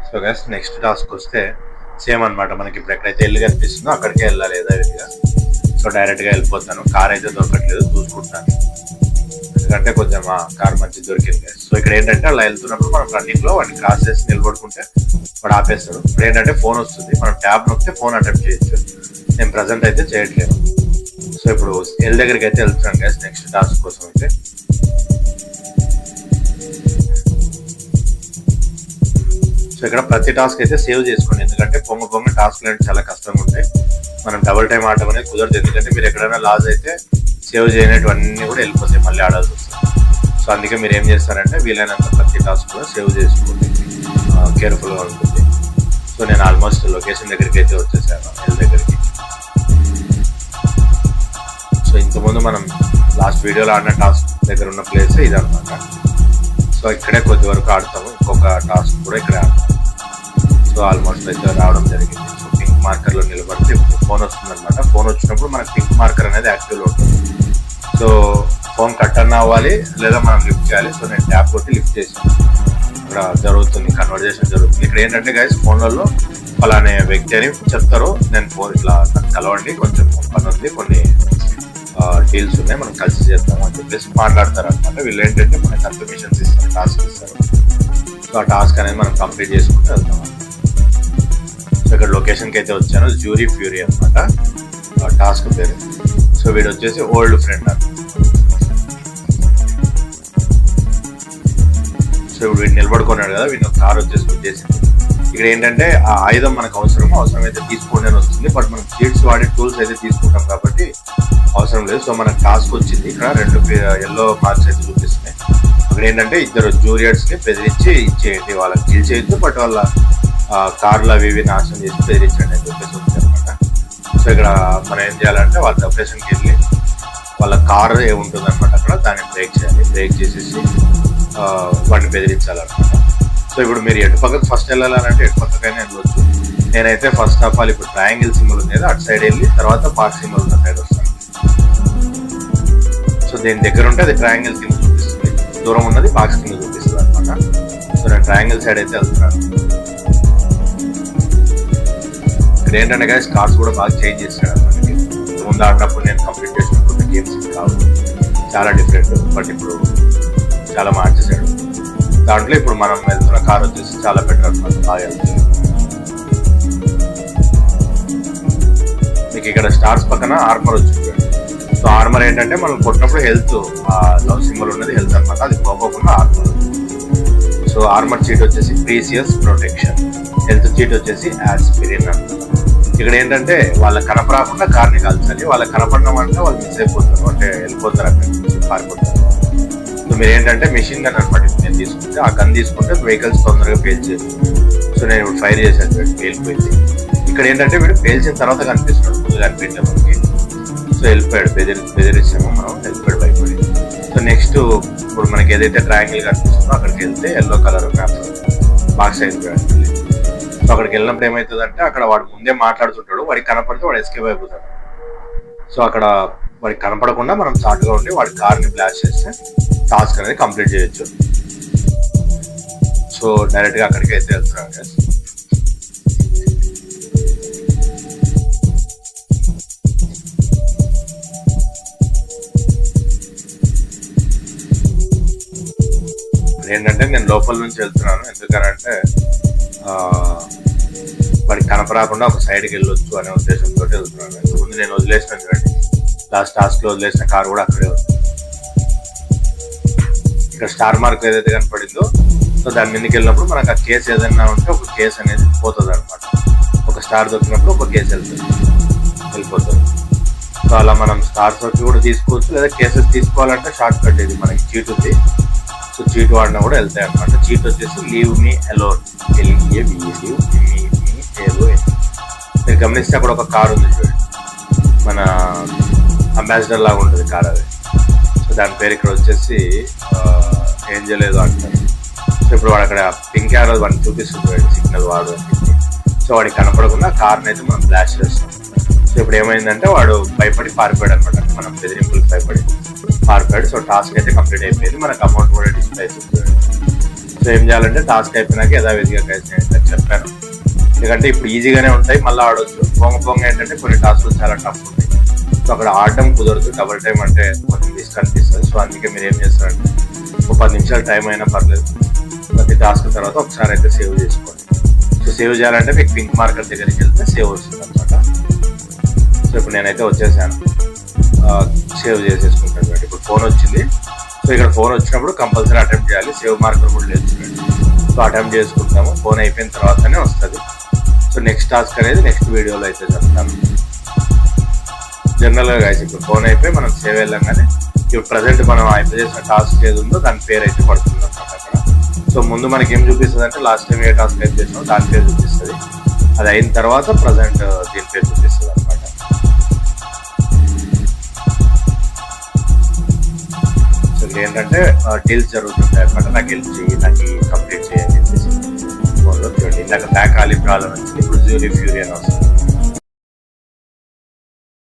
So guys next task వస్తే same అనమాట. మనకి ఇప్పుడు ఎక్కడైతే ఇల్లు కనిపిస్తుందో అక్కడికే వెళ్ళాలి యథావిధిగా. సో డైరెక్ట్గా వెళ్ళిపోతాను. కార్ అయితే దొరకట్లేదు, చూసుకుంటాను. ఎందుకంటే కొంచెం కార్ మంచిది దొరికింది. సో ఇక్కడ ఏంటంటే అలా వెళ్తున్నప్పుడు మనం రన్నింగ్ లో వాడిని క్రాస్ చేసి నిలబడుకుంటే వాడు ఆపేస్తాడు. ఇప్పుడు ఏంటంటే ఫోన్ వస్తుంది, మనం ట్యాబ్ నొక్కితే ఫోన్ అటెంప్ట్ చేయొచ్చు. నేను ప్రజెంట్ అయితే చేయట్లేదు. సో ఇప్పుడు ఎల్ దగ్గరికి అయితే వెళ్తున్నాను గైస్ నెక్స్ట్ టాస్క్ కోసం అయితే. సో ఇక్కడ ప్రతి టాస్క్ అయితే సేవ్ చేసుకోండి, ఎందుకంటే పొంగ టాస్క్లు అంటే చాలా కష్టంగా ఉంటాయి. మనం డబుల్ టైం ఆడటం అనేది కుదరదు, ఎందుకంటే మీరు ఎక్కడైనా లాస్ అయితే సేవ్ చేయనటువన్నీ కూడా వెళ్ళిపోతాయి, మళ్ళీ ఆడాల్సి వస్తుంది. సో అందుకే మీరు ఏం చేస్తారంటే వీలైనంత ప్రతి టాస్క్ కూడా సేవ్ చేసుకోండి, కేర్ఫుల్గా ఉంటుంది. సో నేను ఆల్మోస్ట్ లొకేషన్ దగ్గరికి అయితే వచ్చేసాను, ఎల్ దగ్గరికి. సో ఇంతకుముందు మనం లాస్ట్ వీడియోలో ఆడిన టాస్క్ దగ్గర ఉన్న ప్లేస్ ఇదనమాట. సో ఇక్కడే కొద్ది వరకు ఆడతాము, ఇంకొక టాస్క్ కూడా ఇక్కడే ఆడతాము. సో ఆల్మోస్ట్ అయితే రావడం జరిగింది. సో పింక్ మార్కర్లో నిలబడితే ఫోన్ వస్తుంది అనమాట. ఫోన్ వచ్చినప్పుడు మనకి పింక్ మార్కర్ అనేది యాక్టివ్లో ఉంటుంది. సో ఫోన్ కట్ అన్న అవ్వాలి లేదా మనం లిఫ్ట్ చేయాలి. సో నేను ట్యాప్ కొట్టి లిఫ్ట్ చేసాను. ఇక్కడ జరుగుతుంది, కన్వర్జేషన్ జరుగుతుంది. ఇక్కడ ఏంటంటే గైస్ ఫోన్లలో అలానే వ్యక్తి అని చెప్తారు, నేను ఫోన్ ఇట్లా కలవండి, కొంచెం పని ఉంది, కొన్ని డీల్స్ ఉన్నాయి, మనం కలిసి చేస్తాము అని చెప్పేసి మాట్లాడతారు అనమాట. వీళ్ళు ఏంటంటే మనకి కన్ఫర్మేషన్స్ ఇస్తారు, టాస్క్ ఇస్తారు. సో ఆ టాస్క్ అనేది మనం కంప్లీట్ చేసుకుంటూ వెళ్తాం. సో ఇక్కడ లొకేషన్కి అయితే వచ్చాను, జ్యూరీ ఫ్యూరీ అనమాట టాస్క్ పేరు. సో వీడు వచ్చేసి ఓల్డ్ ఫ్రెండ్ అని. సో ఇప్పుడు వీడు నిలబడుకున్నాడు కదా, వీడిని కార్ వచ్చేసి వచ్చేసింది. ఇక్కడ ఏంటంటే ఆ ఆయుధం మనకు అవసరమైతే తీసుకోండి అని వస్తుంది. బట్ మనం చీట్స్ వాడే టూల్స్ అయితే తీసుకుంటాం కాబట్టి అవసరం లేదు. సో మనకు టాస్క్ వచ్చింది, ఇక్కడ 2 ఎల్లో మార్క్స్ అయితే చూపిస్తున్నాయి. అక్కడ ఏంటంటే ఇద్దరు జూనియర్స్ ని బెదిరించి ఇచ్చేయండి, వాళ్ళకి కిల్ చేయొద్దు, బట్ వాళ్ళ కార్లు అవి ఇవి నాశనం చేసి బెదిరించండి అని చెప్పేసి ఉంది అనమాట. సో ఇక్కడ మనం ఏం చేయాలంటే వాళ్ళ లొకేషన్కి వెళ్ళి వాళ్ళ కార్ ఏముంటుంది అనమాట అక్కడ, దాన్ని బ్రేక్ చేయాలి. బ్రేక్ చేసేసి వాడిని బెదిరించాలన్నమాట. సో ఇప్పుడు మీరు ఎటు పక్కకు ఫస్ట్ వెళ్ళాలంటే ఎటు పక్కకైనా వెళ్ళవచ్చు. నేనైతే ఫస్ట్ ఆఫ్ ఆల్ ఇప్పుడు ట్రయాంగిల్ సింబల్ ఉంది కదా, అటు సైడ్ వెళ్ళి తర్వాత పార్క్ సింబల్ ఉన్న సైడ్ వస్తాను. సో దీని దగ్గర ఉంటే అది ట్రయాంగిల్ కింద చూపిస్తుంది, దూరం ఉన్నది బాక్స్ కింద చూపిస్తుంది అనమాట. సో నేను ట్రయాంగిల్ సైడ్ అయితే వెళ్తున్నాను. ఇక్కడ ఏంటంటే గైస్ కార్స్ కూడా బాగా చేంజ్ చేశాడు అనమాట. ముందు ఆడినప్పుడు నేను కంప్లీట్ చేసినప్పుడు గేమ్స్ కావు, చాలా డిఫరెంట్. బట్ ఇప్పుడు చాలా మార్చేసాడు. దాంట్లో ఇప్పుడు మనం వెళ్తున్న కార్ వచ్చేసి చాలా బెటర్ అనమాట, బాగా వెళ్తుంది. మీకు ఇక్కడ స్టార్స్ పక్కన ఆర్మర్ వచ్చింది. సో ఆర్మర్ ఏంటంటే మనం కొట్టినప్పుడు హెల్త్, లవ్ సింబల్ ఉన్నది హెల్త్ అనమాట, అది పోకుండా ఆర్మర్. సో ఆర్మర్ చీట్ వచ్చేసి ప్రీసియస్ ప్రొటెక్షన్, హెల్త్ చీట్ వచ్చేసి యాస్పిరిన్ అనమాట. ఇక్కడ ఏంటంటే వాళ్ళకి కనపడకుండా కార్ని కాల్చాలి, వాళ్ళకి కనపడడం అంటే వాళ్ళు మిస్ అయిపోతారు, అంటే వెళ్ళిపోతారు, అక్కడి నుంచి పారిపోతారు. సో మీరు ఏంటంటే మెషిన్ గన్ అనమాట, నేను తీసుకుంటే ఆ గన్ తీసుకుంటే వెహికల్స్ తొందరగా పేల్చేది. సో నేను ఇప్పుడు ఫైర్ చేశాను, పేలిపోయింది. ఇక్కడ ఏంటంటే వీడు పేల్చిన తర్వాత కనిపిస్తున్నాడు, ముందు కనిపించే మనకి. సో వెళ్ళిపోయాడు, బెదిరిస్తాము మనం, వెళ్ళిపోయాడు భయపడి. సో నెక్స్ట్ ఇప్పుడు మనకి ఏదైతే ట్రయాంగిల్ కనిపిస్తుందో అక్కడికి వెళ్తే ఎల్లో కలర్ మ్యాప్ బాక్స్ అయిపోయాడు. సో అక్కడికి వెళ్ళినప్పుడు ఏమవుతుందంటే అక్కడ వాడు ముందే మాట్లాడుతుంటాడు, వాడికి కనపడితే వాడు ఎస్కేప్ అయిపోతాడు. సో అక్కడ వాడికి కనపడకుండా మనం షార్ట్గా ఉండి వాడి కార్ని బ్లాస్ట్ చేస్తే టాస్క్ అనేది కంప్లీట్ చేయొచ్చు. సో డైరెక్ట్గా అక్కడికి అయితే వెళ్తున్నాను గైస్. ఏంటంటే నేను లోపల నుంచి వెళ్తున్నాను, ఎందుకనంటే వాడికి కనపరాకుండా ఒక సైడ్కి వెళ్ళొచ్చు అనే ఉద్దేశంతో వెళ్తున్నాను. ఇంతకుముందు నేను వదిలేసిన చూడండి, లాస్ట్ టాస్క్లో వదిలేసిన కార్ కూడా అక్కడే ఉంది. ఇక్కడ స్టార్ మార్క్ ఏదైతే కనపడిందో సో దాని మీదకి వెళ్ళినప్పుడు మనకు ఆ కేసు ఏదైనా ఉంటే ఒక కేసు అనేది పోతుంది అనమాట. ఒక స్టార్ దొరికినప్పుడు ఒక కేసు వెళ్ళిపోతుంది. సో అలా మనం స్టార్స్ వచ్చి కూడా తీసుకోవచ్చు, లేదా కేసెస్ తీసుకోవాలంటే షార్ట్ కట్ ఇది, మనకి చీట్ ఉంది. సో చీట్ వాడినా కూడా వెళ్తాయి అనమాట. చీట్ వచ్చేసి లీవ్ మీ అలోన్, మీరు గమనిస్తే అక్కడ ఒక కార్ ఉంది చూడండి, మన అంబాసిడర్ లాగా ఉంటుంది కార్ అది. సో దాని పేరు ఇక్కడ వచ్చేసి ఏంజల్ ఏదో అంటారు. సో ఇప్పుడు వాడు అక్కడ పింక్ యారో వాడిని చూపిస్తుంది సిగ్నల్ వాడు అని చెప్పి. సో వాడికి కనపడకుండా కార్ని అయితే మనం బ్లాస్ట్ చేస్తాం. సో ఇప్పుడు ఏమైందంటే వాడు భయపడి పారిపోయాడు అనమాట, మనం బెదిరింపులకు భయపడి పారిపోయాడు. సో టాస్క్ అయితే కంప్లీట్ అయిపోయింది, మనకు అమౌంట్ కూడా డిస్ప్లే అవుతుంది. సో ఏం చేయాలంటే టాస్క్ అయిపోయినాక యథావిధిగా గైస్ నేను ఇంత చెప్పాను. ఎందుకంటే ఇప్పుడు ఈజీగానే ఉంటాయి, మళ్ళీ ఆడొచ్చు. పొంగ ఏంటంటే కొన్ని టాస్క్లు చాలా టఫ్ ఉంటాయి. సో అక్కడ ఆడడం కుదరదు, డబుల్ టైం అంటే కొంచెం రిస్క్ అనిపిస్తుంది. సో అందుకే మీరు ఏం చేస్తారంటే ఒక 10 నిమిషాలు టైం అయినా పర్లేదు, ప్రతి టాస్క్ తర్వాత ఒకసారి అయితే సేవ్ చేసుకోండి. సో సేవ్ చేయాలంటే మీకు పింక్ మార్కర్ దగ్గరికి వెళ్తే సేవ్ వస్తుంది అనమాట. సో ఇప్పుడు నేనైతే వచ్చేసాను, సేవ్ చేసేసుకుంటాను. ఇప్పుడు ఫోన్ వచ్చింది. సో ఇక్కడ ఫోన్ వచ్చినప్పుడు కంపల్సరీ అటెంప్ట్ చేయాలి, సేవ్ మార్కర్ కూడా లేదు. సో అటెంప్ట్ చేసుకుంటాము, ఫోన్ అయిపోయిన తర్వాతనే వస్తుంది. సో నెక్స్ట్ టాస్క్ అనేది నెక్స్ట్ వీడియోలో అయితే చెప్తాను. జనరల్గా గైస్ ఇప్పుడు ఫోన్ అయిపోయి మనం సేవ్ వెళ్ళంగానే ఇప్పుడు ప్రజెంట్ మనం అయిపోయి చేసిన టాస్క్ ఏది ఉందో దాని పేరు అయితే పడుతుంది అనమాట అక్కడ. సో ముందు మనకి ఏం చూపిస్తుంది అంటే లాస్ట్ టైం ఏ టాస్క్ అయితే చేసినామో దాని పేరు చూపిస్తుంది. అది అయిన తర్వాత ప్రజెంట్ దీని పేరు చూపిస్తుంది అనమాట. సో ఇక్కడ ఏంటంటే డీల్స్ జరుగుతుంటాయి అనమాట. నాకు హెల్ప్ చేయి, నాకు కంప్లీట్ చేయండి చెప్పేసి ఫోన్లో చూడండి. ఇందాక బ్యాక్ ఆలివ్ ప్రాబ్లం వచ్చింది, ఇప్పుడు జ్యూరీ ఫ్యూరీ అని వస్తుంది.